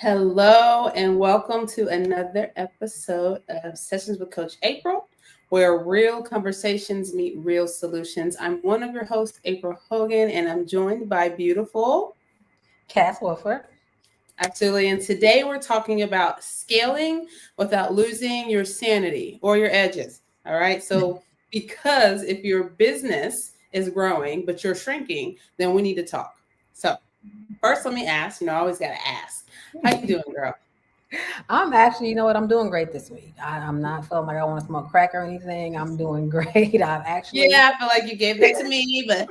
Hello, and welcome to another episode of Sessions with Coach April, where real conversations meet real solutions. I'm one of your hosts, April Hogan, and I'm joined by beautiful Cass Wolford. Absolutely. And today we're talking about scaling without losing your sanity or your edges. All right. So, because if your business is growing, but you're shrinking, then we need to talk. So, first, let me ask, I always got to ask, how you doing, girl? I'm actually, you know what, I'm doing great this week. I'm not feeling like I want to smoke crack or anything. I'm doing great. Yeah, I feel like you gave that to me, but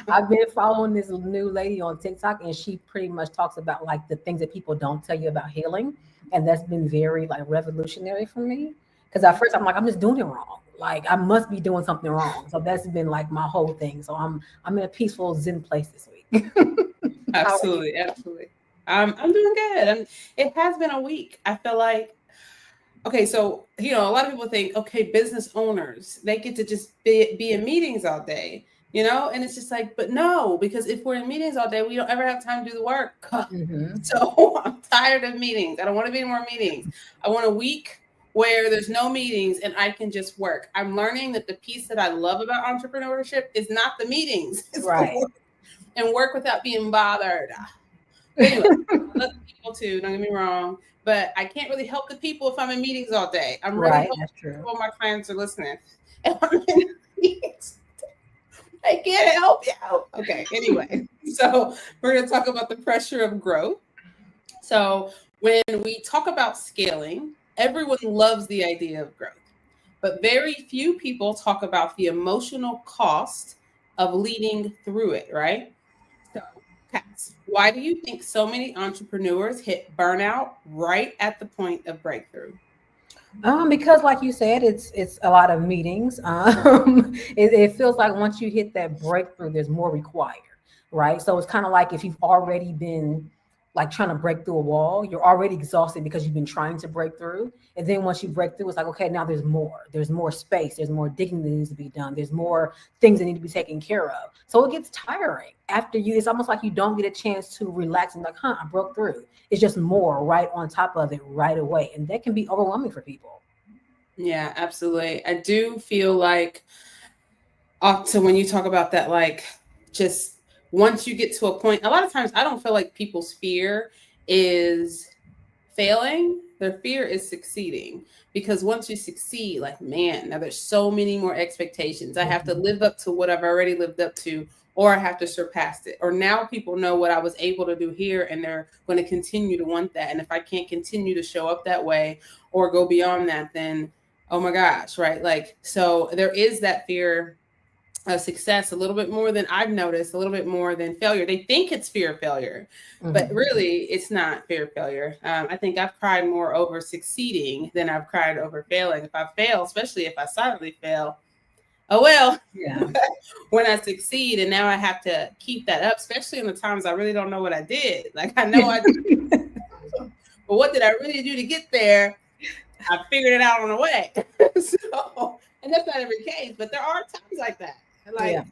I've been following this new lady on TikTok, and she pretty much talks about like the things that people don't tell you about healing, and that's been very like revolutionary for me. Because at first I'm like, I'm just doing it wrong. Like I must be doing something wrong. So that's been like my whole thing. So I'm in a peaceful Zen place this week. How are you? absolutely, absolutely. I'm doing good. It has been a week. I feel like okay, so a lot of people think, okay, business owners, they get to just be in meetings all day, and it's just like, but no, because if we're in meetings all day, we don't ever have time to do the work. Mm-hmm. So I'm tired of meetings. I don't want to be in more meetings. I want a week where there's no meetings and I can just work. I'm learning that the piece that I love about entrepreneurship is not the meetings, it's the Right. work and work without being bothered. But anyway, I love the people too, don't get me wrong. But I can't really help the people if I'm in meetings all day. I'm really Right. hoping That's true. all my clients are listening. If I'm in meetings, I can't help you. Okay, anyway. So we're gonna talk about the pressure of growth. So when we talk about scaling, everyone loves the idea of growth, but very few people talk about the emotional cost of leading through it, right? So, Cass, why do you think so many entrepreneurs hit burnout right at the point of breakthrough? Because like you said, it's a lot of meetings. It feels like once you hit that breakthrough, there's more required, right? So it's kind of like if you've already been like trying to break through a wall, you're already exhausted because you've been trying to break through. And then once you break through, it's like, okay, now there's more. There's more space. There's more digging that needs to be done. There's more things that need to be taken care of. So it gets tiring after you. It's almost like you don't get a chance to relax and like, I broke through. It's just more right on top of it right away. And that can be overwhelming for people. Yeah, absolutely. I do feel like often when you talk about that, like just once you get to a point, a lot of times I don't feel like people's fear is failing, their fear is succeeding. Because once you succeed, like, man, now there's so many more expectations. I have to Mhm. live up to what I've already lived up to, or I have to surpass it. Or now people know what I was able to do here, and they're going to continue to want that. And if I can't continue to show up that way or go beyond that, then oh my gosh, right? Like, so there is that fear success a little bit more than I've noticed, a little bit more than failure. They think it's fear of failure, but Mhm. really it's not fear of failure. I think I've cried more over succeeding than I've cried over failing. If I fail, especially if I silently fail, oh well. Yeah. When I succeed and now I have to keep that up, especially in the times I really don't know what I did. Like I know I did, but what did I really do to get there? I figured it out on the way. So, and that's not every case, but there are times like that. Yeah. Like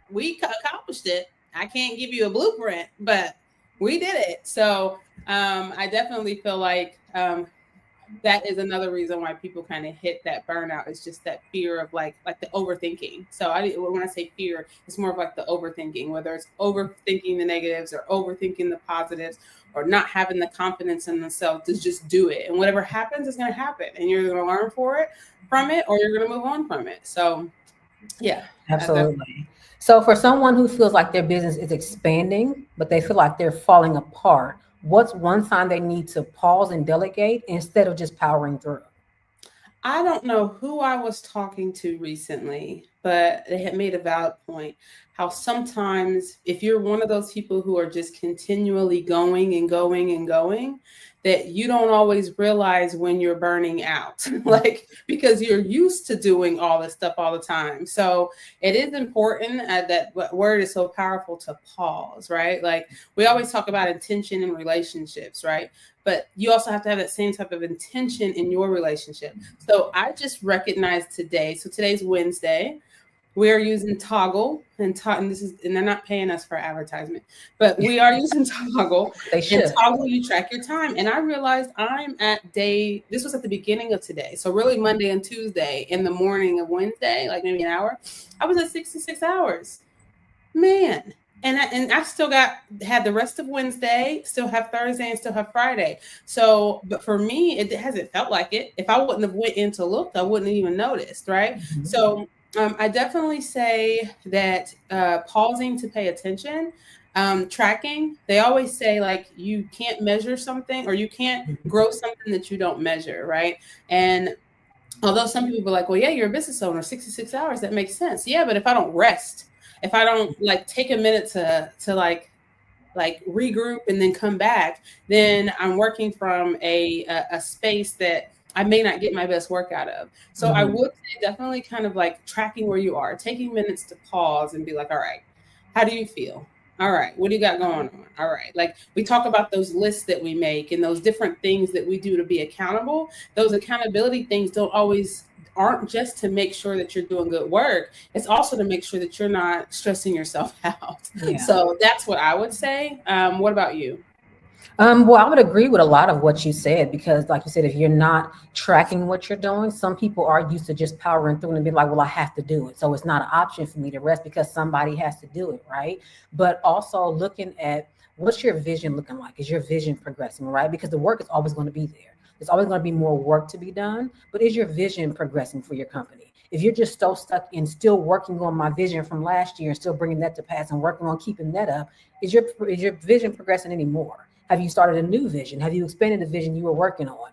we accomplished it. I can't give you a blueprint, but we did it. So I definitely feel like that is another reason why people kind of hit that burnout. It's just that fear of like the overthinking. So when I say fear, it's more of like the overthinking, whether it's overthinking the negatives or overthinking the positives, or not having the confidence in themselves to just do it. And whatever happens is going to happen, and you're going to learn from it, or you're going to move on from it. So yeah, that's Absolutely. So for someone who feels like their business is expanding, but they feel like they're falling apart, what's one sign they need to pause and delegate instead of just powering through? I don't know who I was talking to recently, but they had made a valid point. How sometimes, if you're one of those people who are just continually going and going and going, that you don't always realize when you're burning out, like because you're used to doing all this stuff all the time. So it is important that word is so powerful to pause, right? Like we always talk about intention in relationships, right? But you also have to have that same type of intention in your relationship. So I just recognized today, so today's Wednesday. We are using Toggle and this is, and they're not paying us for advertisement, but we are using Toggle. They And should. Toggle, you track your time. And I realized I'm at this was at the beginning of today. So really Monday and Tuesday in the morning of Wednesday, like maybe an hour, I was at 66 hours. Man. And I still had the rest of Wednesday, still have Thursday, and still have Friday. So, but for me, it hasn't felt like it. If I wouldn't have went in to look, I wouldn't have even noticed, right? Mhm. So, I definitely say that pausing to pay attention, tracking. They always say like you can't measure something or you can't grow something that you don't measure, right? And although some people are like, well, yeah, you're a business owner, 66 hours, that makes sense. Yeah, but if I don't rest, if I don't like take a minute to like regroup and then come back, then I'm working from a space that I may not get my best work out of. So I Mhm. would say definitely kind of like tracking where you are, taking minutes to pause and be like, all right, how do you feel? All right, what do you got going on? All right, like we talk about those lists that we make and those different things that we do to be accountable. Those accountability things aren't just to make sure that you're doing good work. It's also to make sure that you're not stressing yourself out. Yeah. So that's what I would say. What about you? Well, I would agree with a lot of what you said because, like you said, if you're not tracking what you're doing, some people are used to just powering through and be like, well, I have to do it. So it's not an option for me to rest because somebody has to do it, right? But also looking at what's your vision looking like? Is your vision progressing, right? Because the work is always going to be there. There's always going to be more work to be done, but is your vision progressing for your company? If you're just so stuck in still working on my vision from last year and still bringing that to pass and working on keeping that up, is your vision progressing anymore? Have you started a new vision? Have you expanded the vision you were working on?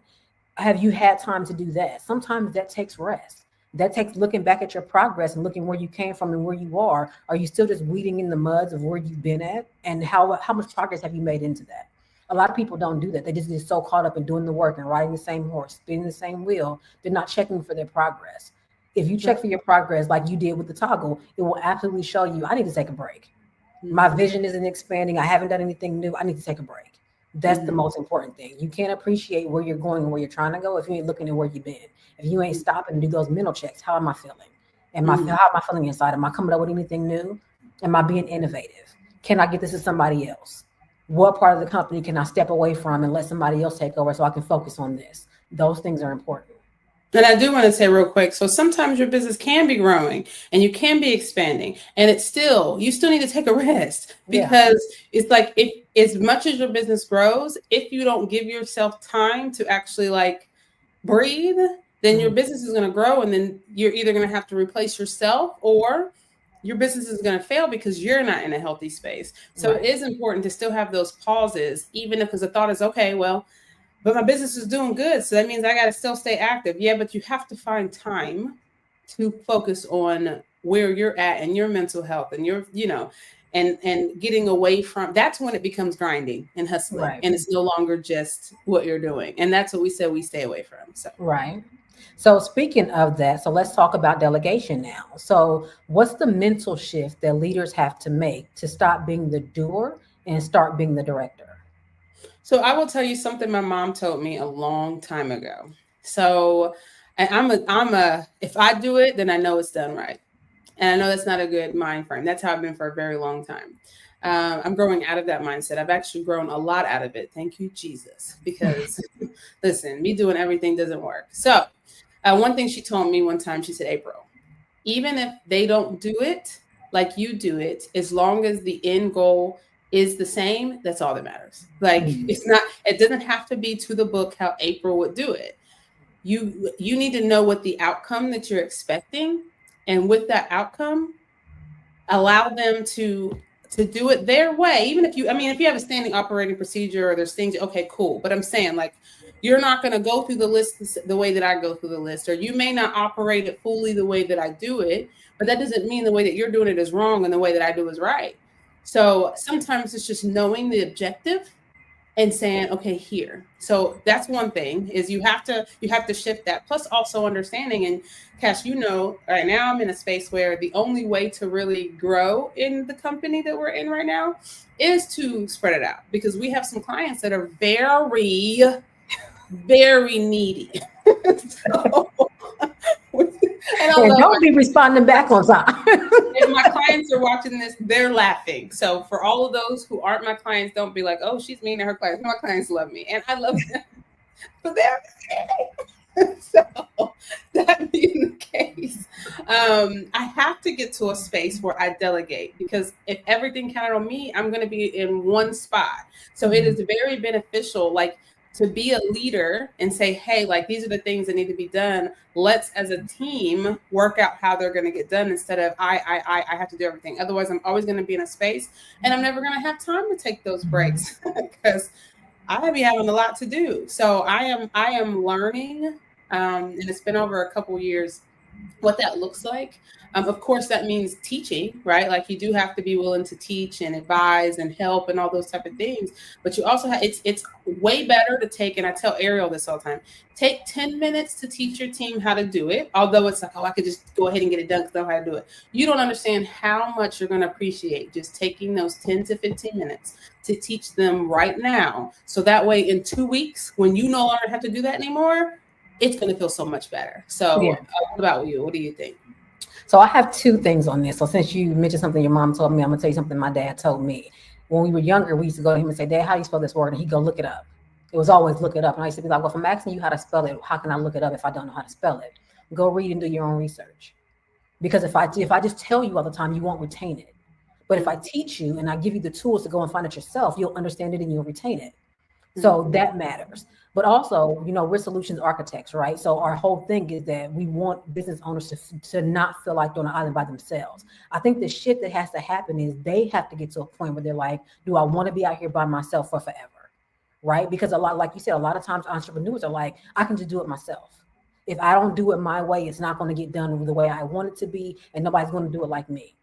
Have you had time to do that? Sometimes that takes rest. That takes looking back at your progress and looking where you came from and where you are. Are you still just weeding in the muds of where you've been at? And how much progress have you made into that? A lot of people don't do that. They just get so caught up in doing the work and riding the same horse, spinning the same wheel. They're not checking for their progress. If you check for your progress like you did with the toggle, it will absolutely show you, I need to take a break. My Mhm, vision isn't expanding. I haven't done anything new. I need to take a break. That's the mhm, most important thing. You can't appreciate where you're going and where you're trying to go if you ain't looking at where you've been. If you ain't stopping to do those mental checks, how am I feeling? mhm. How am I feeling inside? Am I coming up with anything new? Am I being innovative? Can I get this to somebody else? What part of the company can I step away from and let somebody else take over so I can focus on this? Those things are important. And I do want to say real quick, so sometimes your business can be growing and you can be expanding, and you still need to take a rest Yeah. because it's like if as much as your business grows, if you don't give yourself time to actually like breathe, then your Mhm. business is going to grow and then you're either going to have to replace yourself or your business is going to fail because you're not in a healthy space. So it Right. is important to still have those pauses, even if because the thought is, okay, well, but my business is doing good. So that means I got to still stay active. Yeah, but you have to find time to focus on where you're at and your mental health and and getting away from that's when it becomes grinding and hustling Right. and it's no longer just what you're doing. And that's what we said we stay away from. So Right. So speaking of that, so let's talk about delegation now. So what's the mental shift that leaders have to make to stop being the doer and start being the director? So I will tell you something my mom told me a long time ago. So and if I do it, then I know it's done right. And I know that's not a good mind frame. That's how I've been for a very long time. I'm growing out of that mindset. I've actually grown a lot out of it. Thank you, Jesus. Because listen, me doing everything doesn't work. So, one thing she told me one time, she said, April, even if they don't do it like you do it, as long as the end goal is the same, that's all that matters. Like Mhm. it doesn't have to be to the book how April would do it. You need to know what the outcome that you're expecting, and with that outcome, allow them to do it their way. Even if if you have a standing operating procedure or there's things, okay, cool. But I'm saying like you're not going to go through the list the way that I go through the list, or you may not operate it fully the way that I do it, but that doesn't mean the way that you're doing it is wrong and the way that I do is right. So sometimes it's just knowing the objective and saying okay here. So that's one thing is you have to shift that, plus also understanding. And Cash, right now I'm in a space where the only way to really grow in the company that we're in right now is to spread it out, because we have some clients that are very very needy. So And I And love my don't be responding back on time. if my clients are watching this, they're laughing. So for all of those who aren't my clients, don't be like, oh, she's mean to her clients. My clients love me and I love them. But they're so that being the case, I have to get to a space where I delegate because if everything counted on me, I'm going to be in one spot. So it is very beneficial, like to be a leader and say, hey, like these are the things that need to be done. Let's as a team work out how they're going to get done instead of I have to do everything. Otherwise, I'm always going to be in a space and I'm never going to have time to take those breaks because I be having a lot to do. So I am learning, and it's been over a couple years what that looks like. Of course, that means teaching, right? Like you do have to be willing to teach and advise and help and all those type of things. But you also have it's way better to take, and I tell Ariel this all the time, take 10 minutes to teach your team how to do it. Although it's like, oh, I could just go ahead and get it done because I know how to do it. You don't understand how much you're going to appreciate just taking those 10 to 15 minutes to teach them right now. So that way in 2 weeks, when you no longer have to do that anymore, it's going to feel so much better. So Yeah. what about you? What do you think? So I have two things on this. So since you mentioned something your mom told me, I'm gonna tell you something my dad told me. When we were younger, we used to go to him and say, Dad, how do you spell this word? And he'd go look it up. It was always look it up. And I used to be like, well, if I'm asking you how to spell it, how can I look it up if I don't know how to spell it? Go read and do your own research. Because if I just tell you all the time, you won't retain it. But if I teach you and I give you the tools to go and find it yourself, you'll understand it and you'll retain it. So that matters. But also, we're solutions architects, right? So our whole thing is that we want business owners to not feel like they're on an island by themselves. I think the shift that has to happen is they have to get to a point where they're like, do I want to be out here by myself for forever? Right? Because a lot, like you said, a lot of times entrepreneurs are like, I can just do it myself. If I don't do it my way, it's not going to get done the way I want it to be, and nobody's going to do it like me.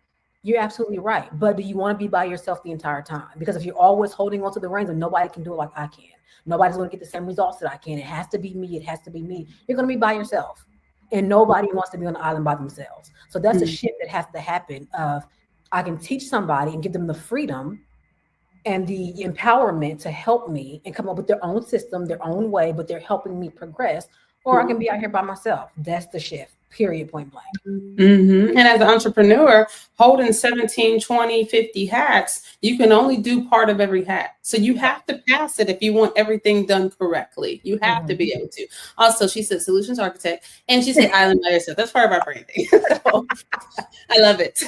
You're absolutely right. But do you want to be by yourself the entire time? Because if you're always holding onto the reins and nobody can do it like I can, nobody's going to get the same results that I can. It has to be me. It has to be me. You're going to be by yourself. And nobody wants to be on the island by themselves. So that's a shift that has to happen of I can teach somebody and give them the freedom and the empowerment to help me and come up with their own system, their own way, but they're helping me progress. Or I can be out here by myself. That's the shift. Period, point blank. And as an entrepreneur, holding 17, 20, 50 hats, you can only do part of every hat. So you have to pass it if you want everything done correctly. You have to be able to. Also, she said solutions architect, and she said island by yourself. That's part of our branding. So, I love it.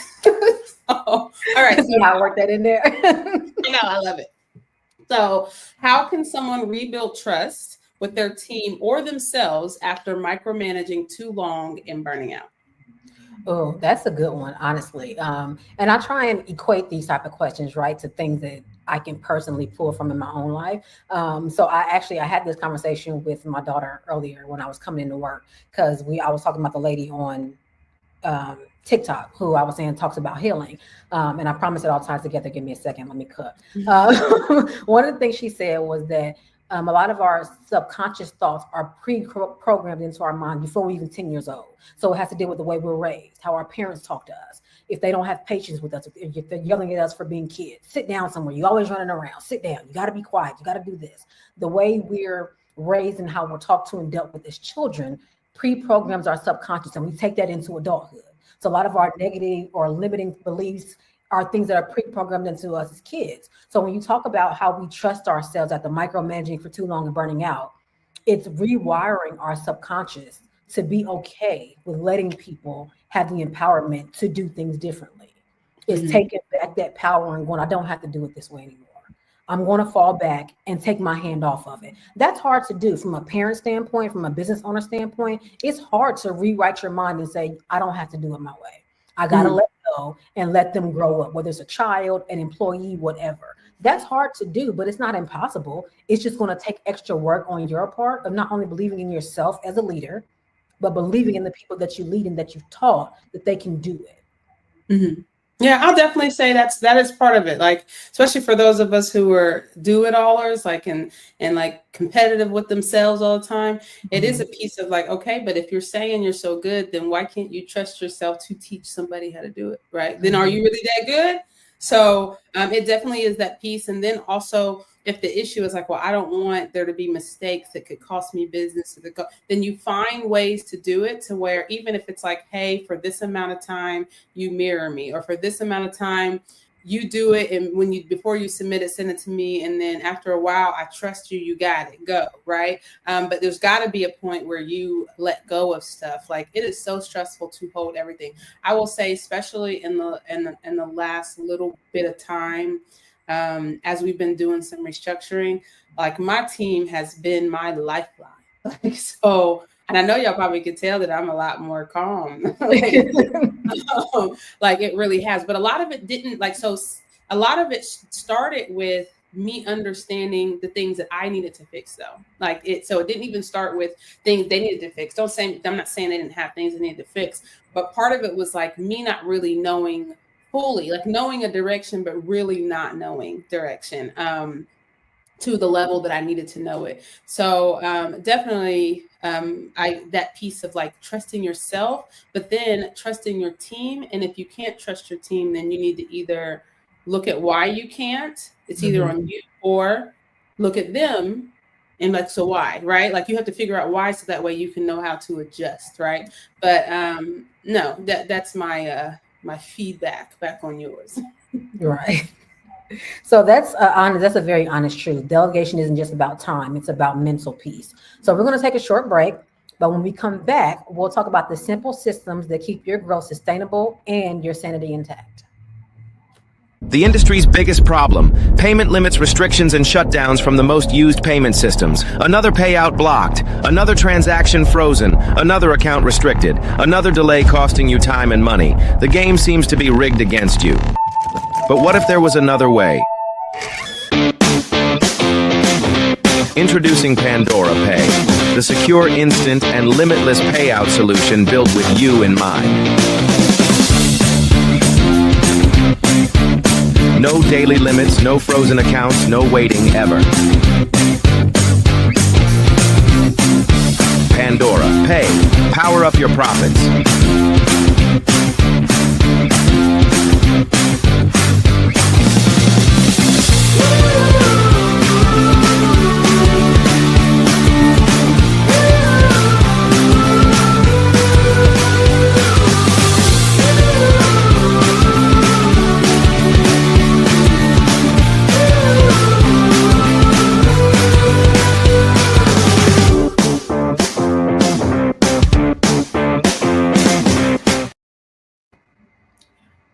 All right. So I work that in there. I know, I love it. So how can someone rebuild trust with their team or themselves after micromanaging too long and burning out? Oh, that's a good one, honestly. And I try and equate these type of questions, right, to things that I can personally pull from in my own life. So I had this conversation with my daughter earlier when I was coming into work because I was talking about the lady on TikTok who I was saying talks about healing. And I promise it all ties together. Give me a second. Let me cut. One of the things she said was that a lot of our subconscious thoughts are pre-programmed into our mind before we're even 10 years old. So it has to do with the way we're raised, how our parents talk to us. If they don't have patience with us, if they're yelling at us for being kids, sit down somewhere. You're always running around. Sit down. You got to be quiet. You got to do this. The way we're raised and how we're talked to and dealt with as children pre-programs our subconscious, and we take that into adulthood. So a lot of our negative or limiting beliefs are things that are pre-programmed into us as kids. So when you talk about how we trust ourselves after micromanaging for too long and burning out, it's rewiring our subconscious to be okay with letting people have the empowerment to do things differently. It's taking back that power and going, I don't have to do it this way anymore. I'm going to fall back and take my hand off of it. That's hard to do from a parent standpoint, from a business owner standpoint. It's hard to rewrite your mind and say, I don't have to do it my way. I got to let go and let them grow up, whether it's a child, an employee, whatever. That's hard to do, but it's not impossible. It's just going to take extra work on your part of not only believing in yourself as a leader, but believing in the people that you lead and that you've taught that they can do it. Yeah, I'll definitely say that is part of it. Like, especially for those of us who are do-it-allers, like and like competitive with themselves all the time. It is a piece of like, okay, but if you're saying you're so good, then why can't you trust yourself to teach somebody how to do it, right? Then are you really that good? So it definitely is that piece. And then also, if the issue is like, well, I don't want there to be mistakes that could cost me business, then you find ways to do it to where even if it's like, hey, for this amount of time, you mirror me, or for this amount of time, you do it. And when you, before you submit it, send it to me. And then after a while, I trust you, you got it, go. Right. But there's got to be a point where you let go of stuff. Like it is so stressful to hold everything. I will say, especially in the last little bit of time, as we've been doing some restructuring, like my team has been my lifeline. Like so, and I know y'all probably could tell that I'm a lot more calm. Like it really has. But a lot of it didn't like so. A lot of it started with me understanding the things that I needed to fix though. Like it so it didn't even start with things they needed to fix. Don't say I'm not saying they didn't have things they needed to fix, but part of it was like me not really knowing fully, like knowing a direction, but really not knowing direction. To the level that I needed to know it. So definitely I that piece of like trusting yourself, but then trusting your team. And if you can't trust your team, then you need to either look at why you can't. It's either Mhm. on you or look at them and like so why, right? Like you have to figure out why so that way you can know how to adjust, right? But no, that's my my feedback back on yours. Right. So that's honest. That's a very honest truth. Delegation isn't just about time; it's about mental peace. So we're going to take a short break, but when we come back, we'll talk about the simple systems that keep your growth sustainable and your sanity intact. The industry's biggest problem: payment limits, restrictions, and shutdowns from the most used payment systems. Another payout blocked, another transaction frozen, another account restricted, another delay costing you time and money. The game seems to be rigged against you. But what if there was another way? Introducing Pandora Pay, the secure, instant, and limitless payout solution built with you in mind. No daily limits, no frozen accounts, no waiting ever. Pandora Pay. Power up your profits.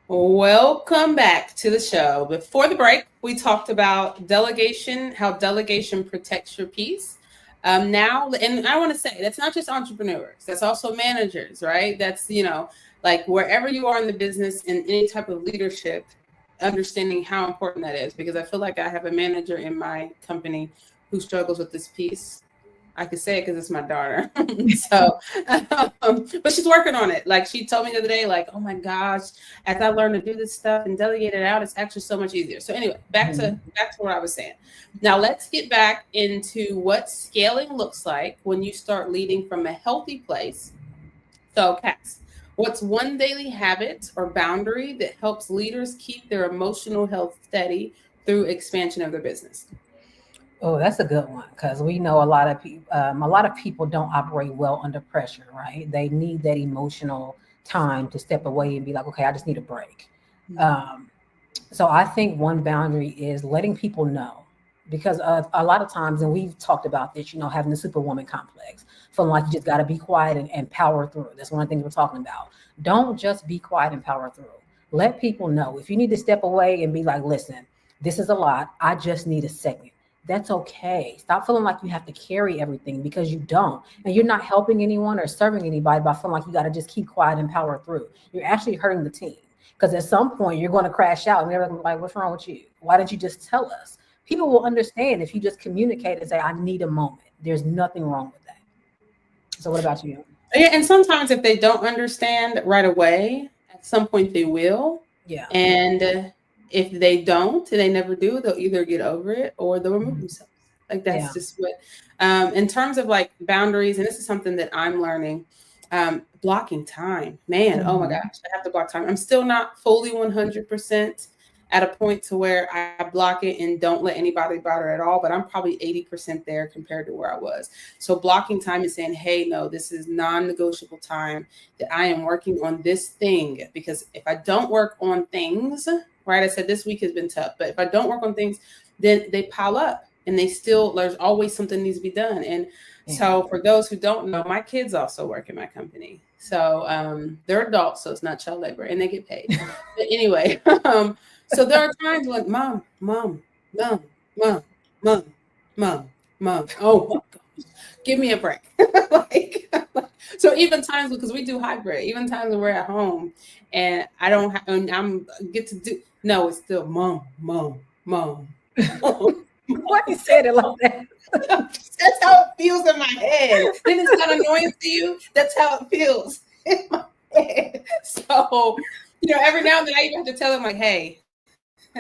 Welcome back to the show. Before the break, we talked about delegation, how delegation protects your peace. Now, and I want to say that's not just entrepreneurs, that's also managers, right? That's, like wherever you are in the business in any type of leadership, understanding how important that is. Because I feel like I have a manager in my company who struggles with this piece. I could say it because it's my daughter. So, but she's working on it. Like she told me the other day, like, oh my gosh, as I learn to do this stuff and delegate it out, it's actually so much easier. So anyway, back to what I was saying. Now let's get back into what scaling looks like when you start leading from a healthy place. So, Cass, what's one daily habit or boundary that helps leaders keep their emotional health steady through expansion of their business? Oh, that's a good one because we know a lot of people don't operate well under pressure, right? They need that emotional time to step away and be like, okay, I just need a break. Um, so I think one boundary is letting people know, because a lot of times, and we've talked about this, having the superwoman complex, feeling like you just got to be quiet and power through. That's one of the things we're talking about. Don't just be quiet and power through. Let people know if you need to step away and be like, listen, this is a lot. I just need a second. That's okay. Stop feeling like you have to carry everything, because you don't. And you're not helping anyone or serving anybody by feeling like you got to just keep quiet and power through. You're actually hurting the team, because at some point you're going to crash out and they're gonna be like, what's wrong with you? Why didn't you just tell us? People will understand if you just communicate and say, I need a moment. There's nothing wrong with that. So what about you? Yeah, and sometimes if they don't understand right away, at some point they will. Yeah. And if they don't, and they never do, they'll either get over it or they'll remove Mhm. themselves. Like Yeah. that's just what, in terms of like boundaries, and this is something that I'm learning, blocking time. Man, oh my Mhm. gosh, I have to block time. I'm still not fully 100%. at a point to where I block it and don't let anybody bother at all, but I'm probably 80% there compared to where I was. So blocking time and saying, hey, no, this is non-negotiable time that I am working on this thing. Because if I don't work on things, right, I said this week has been tough, but if I don't work on things, then they pile up and there's always something needs to be done. And so for those who don't know, my kids also work in my company. So they're adults, so it's not child labor and they get paid. But anyway, so there are times when mom, mom, mom, mom, mom, mom, mom. Oh my gosh, give me a break. like, so even times because we do hybrid, even times when we're at home and I don't have, and I'm get to do. No, it's still mom, mom, mom. Why you said it like that? That's how it feels in my head. Then it's not annoying to you. That's how it feels in my head. So, every now and then I even have to tell them like, hey,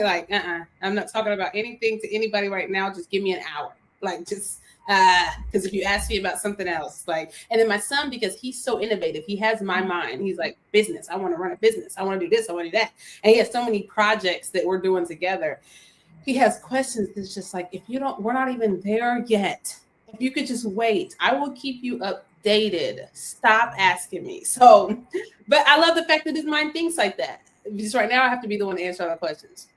like, I'm not talking about anything to anybody right now. Just give me an hour. Like, just because if you ask me about something else, like, and then my son, because he's so innovative, he has my mind. He's like, business. I want to run a business. I want to do this. I want to do that. And he has so many projects that we're doing together. He has questions that's just like, we're not even there yet. If you could just wait, I will keep you updated. Stop asking me. So, but I love the fact that his mind thinks like that. Because right now I have to be the one to answer all the questions.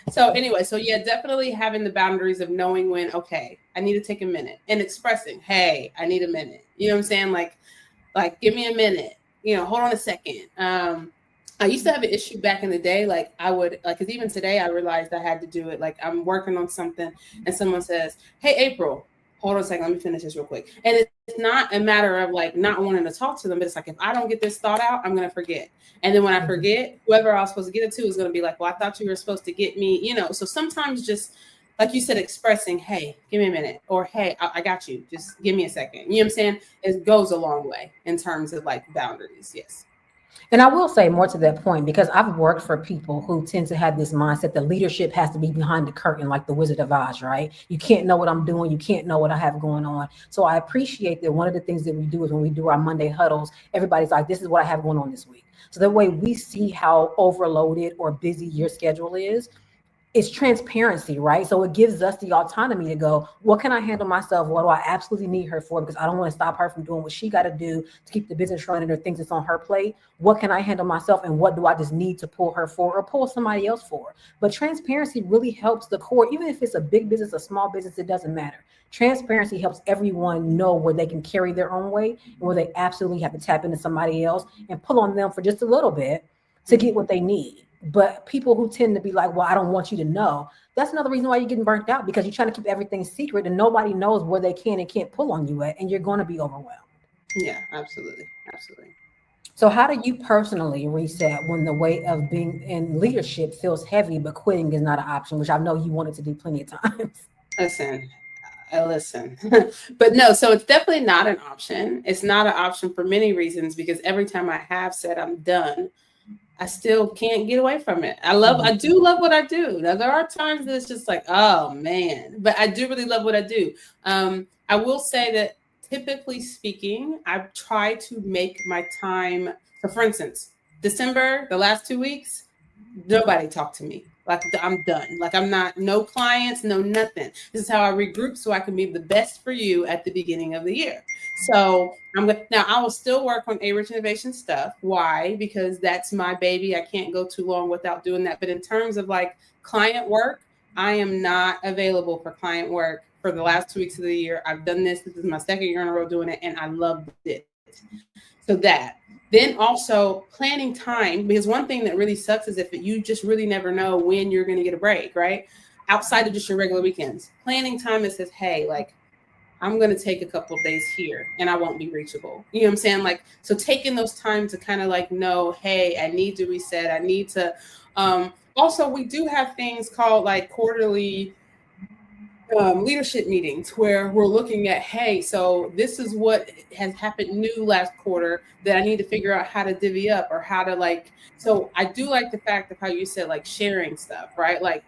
So anyway, yeah, definitely having the boundaries of knowing when, okay, I need to take a minute and expressing, hey, I need a minute. You know what I'm saying? Like give me a minute, hold on a second. I used to have an issue back in the day. Like I would because even today I realized I had to do it. Like I'm working on something and someone says, hey, April, hold on a second. Let me finish this real quick. And it's not a matter of like not wanting to talk to them, but it's like, if I don't get this thought out, I'm going to forget. And then when I forget, whoever I was supposed to get it to is going to be like, well, I thought you were supposed to get me, so sometimes just like you said, expressing, hey, give me a minute, or hey, I got you. Just give me a second. You know what I'm saying? It goes a long way in terms of like boundaries. Yes. And I will say more to that point, because I've worked for people who tend to have this mindset that leadership has to be behind the curtain, like the Wizard of Oz, right? You can't know what I'm doing. You can't know what I have going on. So I appreciate that one of the things that we do is when we do our Monday huddles, everybody's like, this is what I have going on this week. So that way we see how overloaded or busy your schedule is. It's transparency, right? So it gives us the autonomy to go, what can I handle myself? What do I absolutely need her for? Because I don't want to stop her from doing what she got to do to keep the business running or things that's on her plate. What can I handle myself? And what do I just need to pull her for or pull somebody else for? But transparency really helps the core, even if it's a big business, a small business, it doesn't matter. Transparency helps everyone know where they can carry their own weight and where they absolutely have to tap into somebody else and pull on them for just a little bit to get what they need. But people who tend to be like, well, I don't want you to know. That's another reason why you're getting burnt out, because you're trying to keep everything secret and nobody knows where they can and can't pull on you at. And you're going to be overwhelmed. Yeah, absolutely. Absolutely. So how do you personally reset when the weight of being in leadership feels heavy, but quitting is not an option, which I know you wanted to do plenty of times? Listen, but no, so it's definitely not an option. It's not an option for many reasons, because every time I have said I'm done, I still can't get away from it. I do love what I do. Now, there are times that it's just like, oh man, but I do really love what I do. I will say that typically speaking, I try to make my time. So for instance, December, the last 2 weeks, nobody talked to me. Like I'm done. Like I'm not, no clients, no nothing. This is how I regroup so I can be the best for you at the beginning of the year. So now I will still work on A-Rich Innovation stuff. Why? Because that's my baby. I can't go too long without doing that. But in terms of like client work, I am not available for client work for the last 2 weeks of the year. I've done this. This is my second year in a row doing it, and I loved it. So that. Then also planning time, because one thing that really sucks is if you just really never know when you're going to get a break, right? Outside of just your regular weekends. Planning time that says, hey, like, I'm going to take a couple of days here and I won't be reachable. You know what I'm saying? Like, so taking those time to kind of like know, hey, I need to reset. I need to, also, we do have things called like quarterly leadership meetings where we're looking at, hey, so this is what has happened new last quarter that I need to figure out how to divvy up or how to like. So I do like the fact of how you said like sharing stuff, right? Like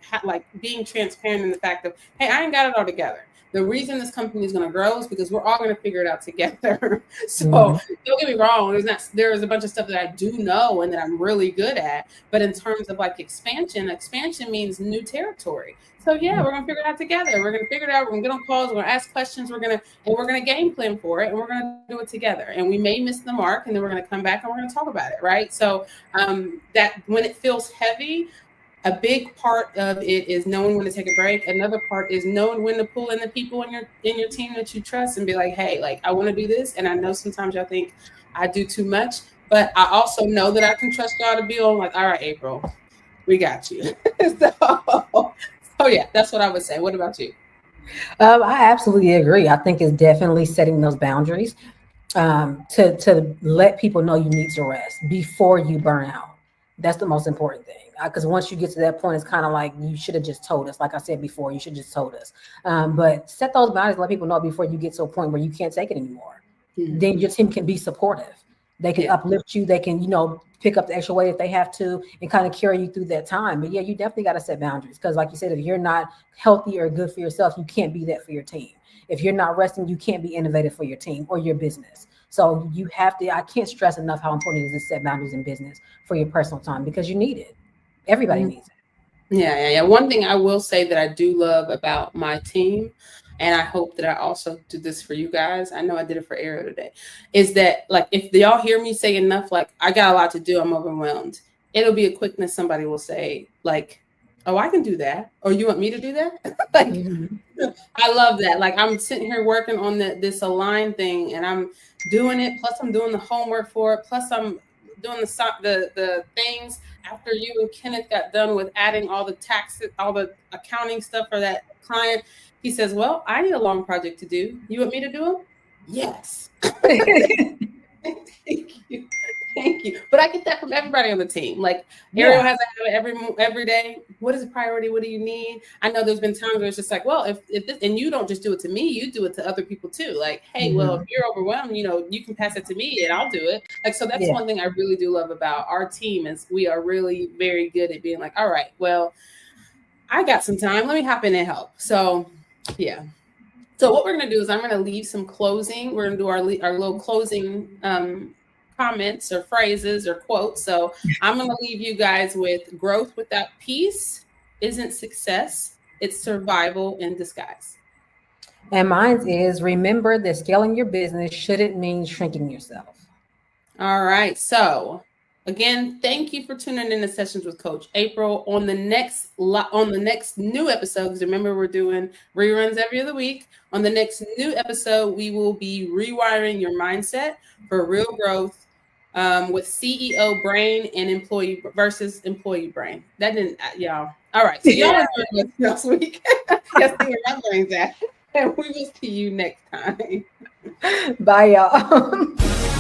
being transparent in the fact of, hey, I ain't got it all together, the reason this company is going to grow is because we're all going to figure it out together. So Mhm. don't get me wrong. There's a bunch of stuff that I do know and that I'm really good at. But in terms of like expansion means new territory. So yeah, we're gonna figure it out together. We're gonna figure it out. We're gonna get on calls. We're gonna ask questions. We're gonna game plan for it, and we're gonna do it together. And we may miss the mark, and then we're gonna come back and we're gonna talk about it, right? So that when it feels heavy, a big part of it is knowing when to take a break. Another part is knowing when to pull in the people in your team that you trust and be like, hey, like I want to do this, and I know sometimes y'all think I do too much, but I also know that I can trust y'all to be on. Like, all right, April, we got you. So yeah, that's what I would say. What about you? I absolutely agree. I think it's definitely setting those boundaries to let people know you need to rest before you burn out. That's the most important thing. Because once you get to that point, it's kind of like you should have just told us. Like I said before, you should just told us. But set those boundaries, let people know before you get to a point where you can't take it anymore. Then your team can be supportive. They can uplift you. They can, pick up the extra weight if they have to and kind of carry you through that time. But yeah, you definitely got to set boundaries because like you said, if you're not healthy or good for yourself, you can't be that for your team. If you're not resting, you can't be innovative for your team or your business. So you have to, I can't stress enough how important it is to set boundaries in business for your personal time because you need it. Everybody needs it. Yeah. One thing I will say that I do love about my team, and I hope that I also do this for you guys. I know I did it for Ariel today, is that like if y'all hear me say enough, like I got a lot to do, I'm overwhelmed. It'll be a quickness. Somebody will say like, "Oh, I can do that," or "You want me to do that?" Like, I love that. Like I'm sitting here working on this align thing, and I'm doing it. Plus, I'm doing the homework for it. Plus, I'm doing the things after you and Kenneth got done with adding all the taxes, all the accounting stuff for that client. He says, "Well, I need a long project to do. You want me to do them?" Yes. Thank you. Thank you. But I get that from everybody on the team. Like Ariel has a habit every day. What is a priority? What do you need? I know there's been times where it's just like, well, if this, and you don't just do it to me, you do it to other people too. Like, hey, well, if you're overwhelmed, you can pass it to me and I'll do it. Like, so that's one thing I really do love about our team is we are really very good at being like, all right, well, I got some time. Let me hop in and help. So yeah. So what we're going to do is I'm going to leave some closing. We're going to do our little closing comments or phrases or quotes. So I'm going to leave you guys with growth without peace isn't success. It's survival in disguise. And mine is remember that scaling your business shouldn't mean shrinking yourself. All right. So again, thank you for tuning in to Sessions with Coach April. On the next new episode, because remember we're doing reruns every other week. On the next new episode, we will be rewiring your mindset for real growth with CEO brain and employee versus employee brain. That didn't, y'all. All right. So y'all enjoy next week. Yes, see where my brain's at. And we will see you next time. Bye, y'all.